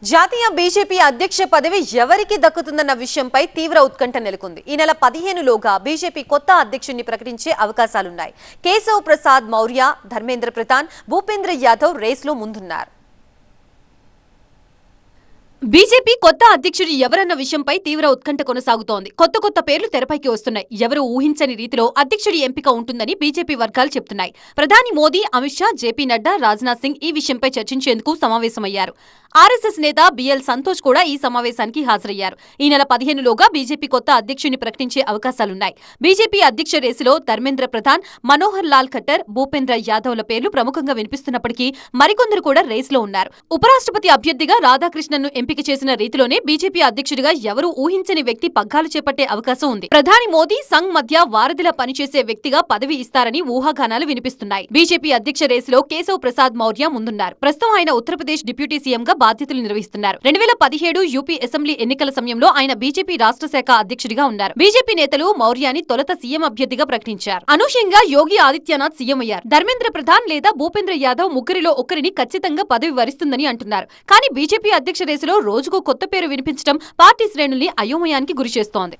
జాతీయ బీజేపీ అధ్యక్ష పదవి ఎవరికి దక్కుతుందన్న విషయంపై తీవ్ర ఉత్కంఠ నెలకొంది. ఈ నెల 15లోగా బీజేపీ కొత్త అధ్యక్షుడిని ప్రకటించే అవకాశాలున్నాయి. కేశవ్ ప్రసాద్ మౌర్య, ధర్మేంద్ర ప్రధాన్, భూపేంద్ర యాదవ్ రేస్లో ముందున్నారు. బీజేపీ కొత్త అధ్యక్షుడు ఎవరన్న విషయంపై తీవ్ర ఉత్కంఠ కొనసాగుతోంది. కొత్త పేర్లు తెరపైకి వస్తున్నాయి. ఎవరు ఊహించని రీతిలో అధ్యక్షుడి ఎంపిక ఉంటుందని బీజేపీ వర్గాలు చెబుతున్నాయి. ప్రధాని మోదీ, అమిత్ షా, జేపీ నడ్డా, రాజ్నాథ్ సింగ్ ఈ విషయంపై చర్చించేందుకు సమావేశమయ్యారు. ఆర్ఎస్ఎస్ నేత బిఎల్ సంతోష్ కూడా ఈ సమావేశానికి హాజరయ్యారు. ఈ నెల 15లోగా బీజేపీ కొత్త అధ్యక్షుడిని ప్రకటించే అవకాశాలున్నాయి. బీజేపీ అధ్యక్ష రేసులో ధర్మేంద్ర ప్రధాన్, మనోహర్ లాల్ ఖట్టర్, భూపేంద్ర యాదవ్ల పేర్లు ప్రముఖంగా వినిపిస్తున్నప్పటికీ మరికొందరు కూడా రేసులో ఉన్నారు. ఉపరాష్ట్రపతి అభ్యర్థిగా రాధాకృష్ణన్ను ఎంపిక చేసిన రీతిలోనే బీజేపీ అధ్యక్షుడిగా ఎవరూ ఊహించని వ్యక్తి పగ్గాలు చేపట్టే అవకాశం ఉంది. ప్రధాని మోదీ, సంఘ్ మధ్య వారధిలా పనిచేసే వ్యక్తిగా పదవి ఇస్తారని ఊహాగానాలు వినిపిస్తున్నాయి. బీజేపీ అధ్యక్ష రేసులో కేశవ్ ప్రసాద్ మౌర్య ముందున్నారు. ప్రస్తుతం ఆయన ఉత్తరప్రదేశ్ డిప్యూటీ సీఎంగా బాధ్యతలు నిర్వహిస్తున్నారు. 2017 యూపీ అసెంబ్లీ ఎన్నికల సమయంలో ఆయన బీజేపీ రాష్ట్ర శాఖ అధ్యక్షుడిగా ఉన్నారు. బీజేపీ నేతలు మౌర్యాని తొలుత సీఎం అభ్యర్థిగా ప్రకటించారు. అనూహ్యంగా యోగి ఆదిత్యనాథ్ సీఎం అయ్యారు. ధర్మేంద్ర ప్రధాన్ లేదా భూపేంద్ర యాదవ్ ముగ్గురిలో ఒకరిని ఖచ్చితంగా పదవి వరిస్తుందని అంటున్నారు. కానీ బీజేపీ అధ్యక్ష రేసులో రోజుకో కొత్త పేరు వినిపించడం పార్టీ శ్రేణుల్ని అయోమయానికి గురిచేస్తోంది.